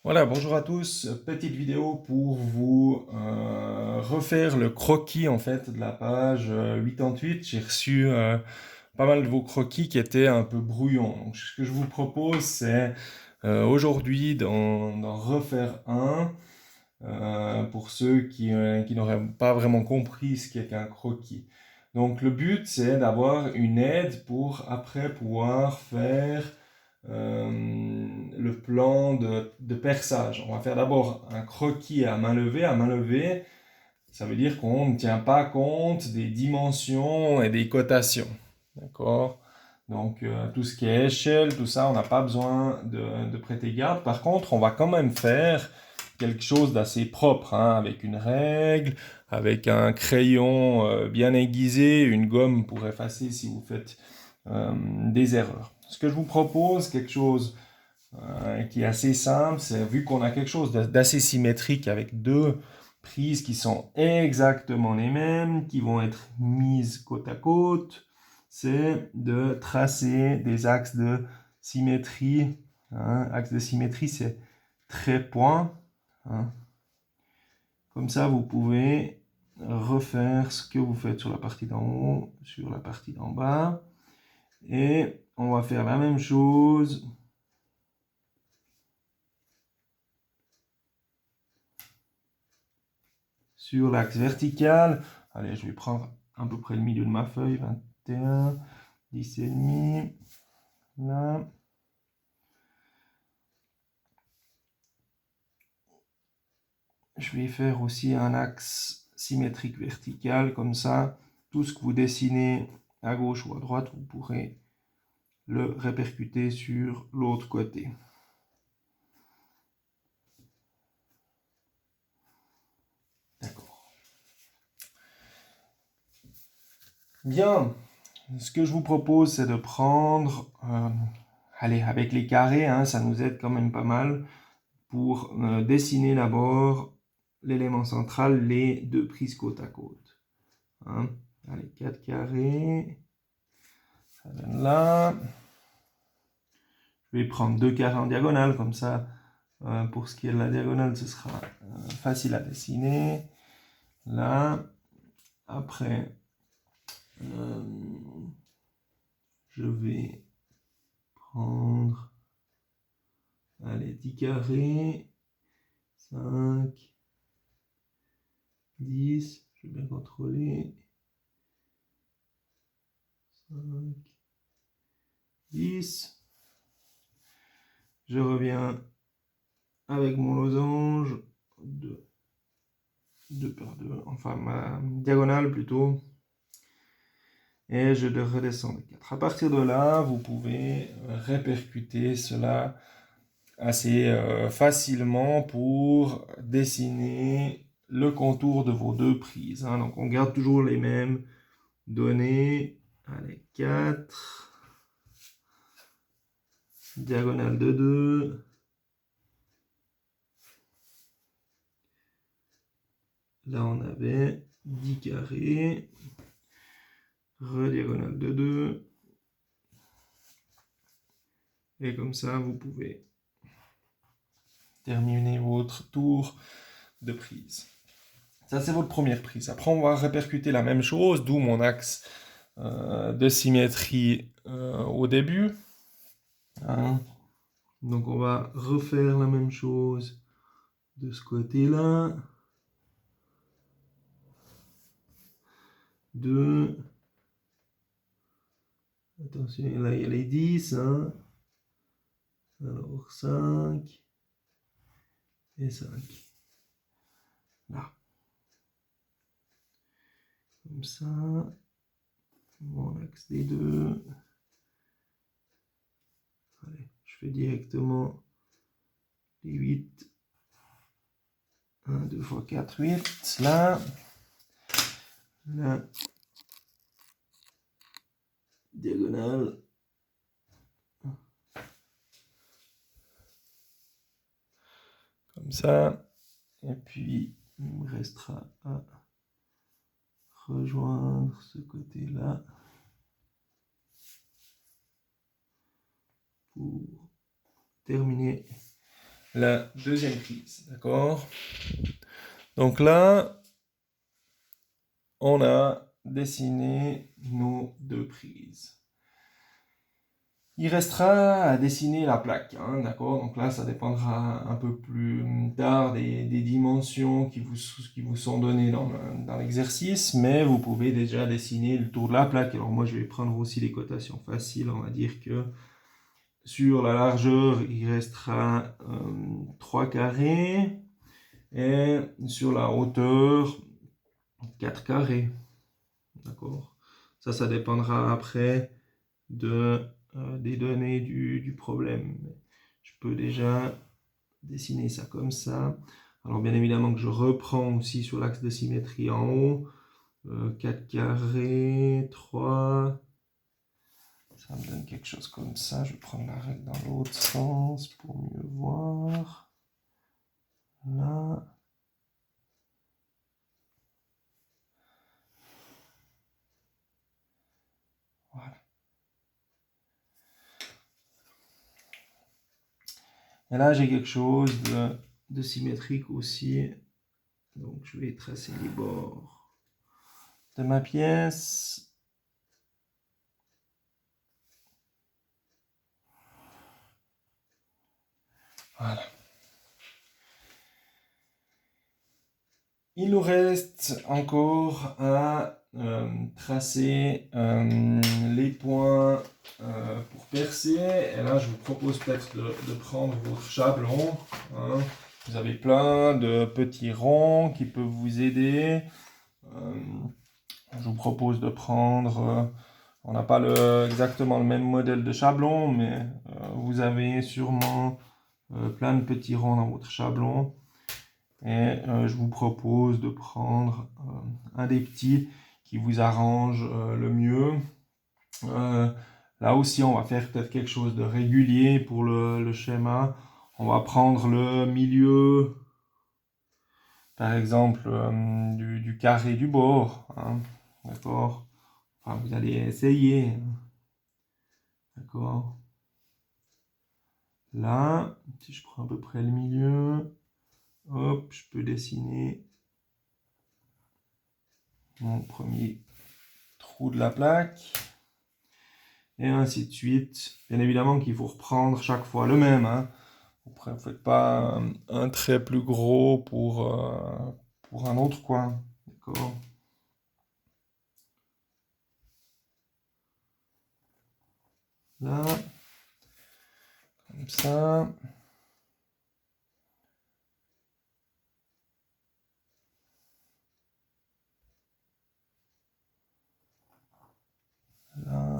Voilà, bonjour à tous. Petite vidéo pour vous refaire le croquis en fait de la page 88. J'ai reçu pas mal de vos croquis qui étaient un peu brouillons. Donc, ce que je vous propose, c'est aujourd'hui d'en refaire un pour ceux qui n'auraient pas vraiment compris ce qu'est qu'un croquis. Donc le but, c'est d'avoir une aide pour après pouvoir faire le plan de perçage. On va faire d'abord un croquis à main levée. À main levée, ça veut dire qu'on ne tient pas compte des dimensions et des cotations. D'accord? Donc tout ce qui est échelle, tout ça, on n'a pas besoin de prêter garde. Par contre, on va quand même faire quelque chose d'assez propre, hein, avec une règle, avec un crayon bien aiguisé, une gomme pour effacer si vous faites des erreurs. Ce que je vous propose, quelque chose qui est assez simple, c'est vu qu'on a quelque chose d'assez symétrique avec deux prises qui sont exactement les mêmes, qui vont être mises côte à côte, c'est de tracer des axes de symétrie. Hein. Axe de symétrie, c'est trait point. Hein. Comme ça, vous pouvez refaire ce que vous faites sur la partie d'en haut, sur la partie d'en bas. Et on va faire la même chose sur l'axe vertical. Allez, je vais prendre à peu près le milieu de ma feuille, 21, 10 et demi, là. Je vais faire aussi un axe symétrique vertical, comme ça, tout ce que vous dessinez à gauche ou à droite, vous pourrez le répercuter sur l'autre côté. D'accord. Bien, ce que je vous propose, c'est de prendre, allez, avec les carrés, hein, ça nous aide quand même pas mal, pour dessiner d'abord l'élément central, les deux prises côte à côte. Hein. Allez, 4 carrés, ça donne là. Je vais prendre deux carrés en diagonale, comme ça, pour ce qui est de la diagonale, ce sera facile à dessiner. Là, après, je vais prendre, allez, 10 carrés, 5, 10, je vais bien contrôler, 5, 10. Je reviens avec mon losange, 2 par 2, enfin ma diagonale plutôt, et je redescends de 4. À partir de là, vous pouvez répercuter cela assez facilement pour dessiner le contour de vos deux prises. Hein. Donc on garde toujours les mêmes données. Allez, 4, diagonale de 2. Là on avait 10 carrés. Rediagonale de 2. Et comme ça, vous pouvez terminer votre tour de prise. Ça, c'est votre première prise. Après, on va répercuter la même chose, d'où mon axe de symétrie au début. Hein. Donc, on va refaire la même chose de ce côté-là. 2. Attention, là, il y a les 10. Hein. Alors, 5 et 5. Là. Comme ça. Mon axe des 2. Allez, je fais directement les 8. 1, 2 fois 4, 8. Là. La diagonale. Comme ça. Et puis, il me restera à rejoindre ce côté-là pour terminer la deuxième prise, d'accord? Donc là, on a dessiné nos deux prises. Il restera à dessiner la plaque, hein, d'accord? Donc là, ça dépendra un peu plus tard des dimensions qui vous sont données dans l'exercice, mais vous pouvez déjà dessiner le tour de la plaque. Alors moi, je vais prendre aussi les cotations faciles. On va dire que sur la largeur, il restera 3 carrés, et sur la hauteur, 4 carrés, d'accord? Ça dépendra après des données du problème. Je peux déjà dessiner ça comme ça. Alors bien évidemment que je reprends aussi sur l'axe de symétrie en haut. 4 carrés, 3. Ça me donne quelque chose comme ça. Je vais prendre la règle dans l'autre sens pour mieux voir. Là. Voilà. Et là, j'ai quelque chose de symétrique aussi. Donc, je vais tracer les bords de ma pièce. Voilà. Il nous reste encore à tracer les points pour percer. Et là, je vous propose peut-être de prendre votre chablon. Hein. Vous avez plein de petits ronds qui peuvent vous aider. Je vous propose de prendre... on n'a pas exactement le même modèle de chablon, mais vous avez sûrement plein de petits ronds dans votre chablon. Et je vous propose de prendre un des petits qui vous arrange le mieux. Là aussi, on va faire peut-être quelque chose de régulier pour le schéma. On va prendre le milieu, par exemple, du carré du bord. Hein, d'accord? Enfin, vous allez essayer. D'accord? Là, si je prends à peu près le milieu, hop, je peux dessiner mon premier trou de la plaque. Et ainsi de suite. Bien évidemment qu'il faut reprendre chaque fois le même. Hein. Vous ne faites pas un trait plus gros pour un autre coin. D'accord? Là, comme ça. Là.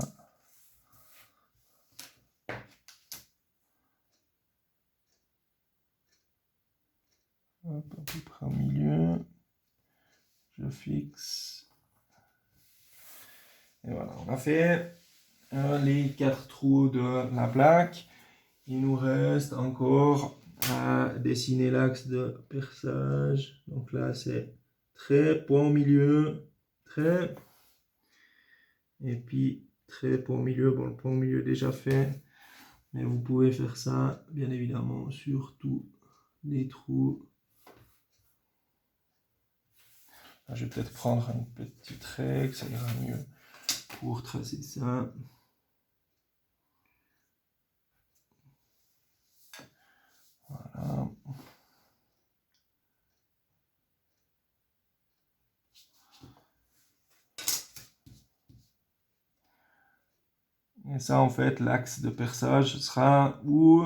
Hop, à peu près au milieu. Je fixe. Et voilà, on a fait les 4 trous de la plaque. Il nous reste encore à dessiner l'axe de perçage. Donc là, c'est trait, point au milieu, trait. Et puis, trait, point au milieu. Bon, le point au milieu est déjà fait. Mais vous pouvez faire ça, bien évidemment, sur tous les trous. Là, je vais peut-être prendre un petit trait, que ça ira mieux pour tracer ça. Voilà. Et ça, en fait, l'axe de perçage sera où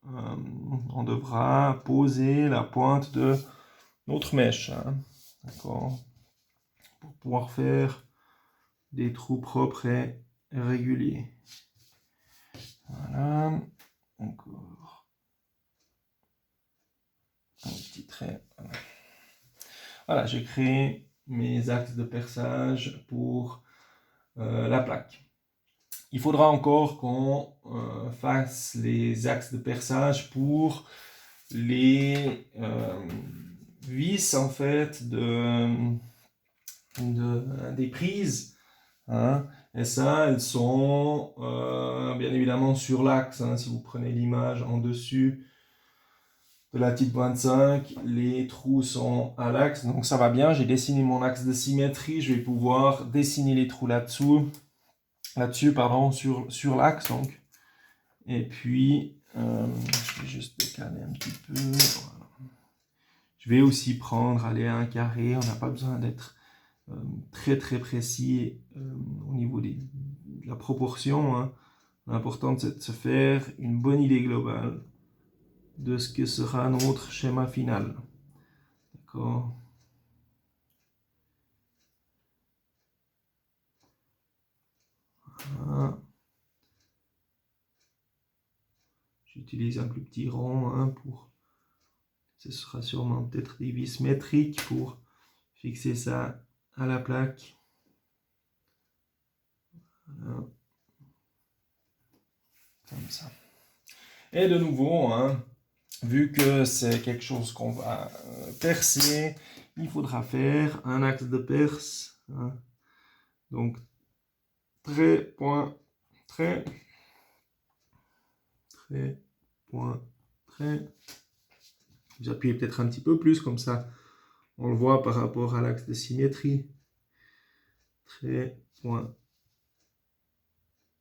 on devra poser la pointe de notre mèche. Hein. D'accord? Pour pouvoir faire des trous propres et réguliers. Voilà. Encore un petit trait. Voilà, j'ai créé mes axes de perçage pour la plaque. Il faudra encore qu'on fasse les axes de perçage pour les vis en fait des prises. Hein. Et ça, elles sont bien évidemment sur l'axe. Hein. Si vous prenez l'image en dessus, de la type 25, les trous sont à l'axe, donc ça va bien. J'ai dessiné mon axe de symétrie, je vais pouvoir dessiner les trous là-dessus, sur l'axe donc. Et puis, je vais juste décaler un petit peu. Voilà. Je vais aussi prendre, un carré, on n'a pas besoin d'être très très précis au niveau de la proportion. Hein. L'important c'est de se faire une bonne idée globale de ce que sera notre schéma final. D'accord? Voilà. J'utilise un plus petit rond hein, pour... Ce sera sûrement peut-être des vis métriques pour fixer ça à la plaque. Voilà. Comme ça. Et de nouveau, hein, vu que c'est quelque chose qu'on va percer, il faudra faire un axe de perce. Hein. Donc, trait, point, trait, trait, point, trait. Vous appuyez peut-être un petit peu plus, comme ça, on le voit par rapport à l'axe de symétrie. Trait, point,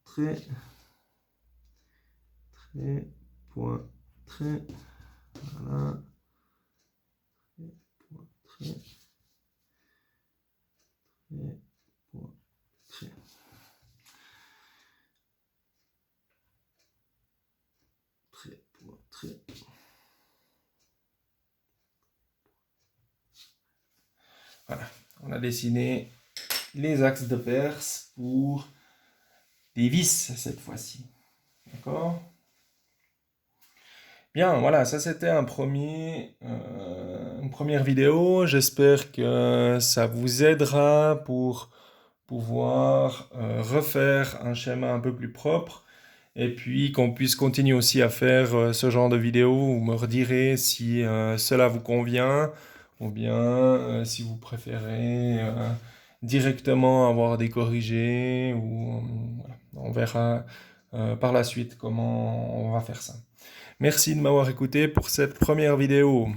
trait, trait, point, trait. Voilà. Trait, point, trait. Trait, point, trait. Trait, point, trait. Voilà, on a dessiné les axes de perce pour des vis cette fois-ci. D'accord? Bien, voilà, ça c'était une première vidéo. J'espère que ça vous aidera pour pouvoir refaire un schéma un peu plus propre et puis qu'on puisse continuer aussi à faire ce genre de vidéos. Vous me redirez si cela vous convient ou bien si vous préférez directement avoir des corrigés ou voilà. On verra par la suite comment on va faire ça. Merci de m'avoir écouté pour cette première vidéo.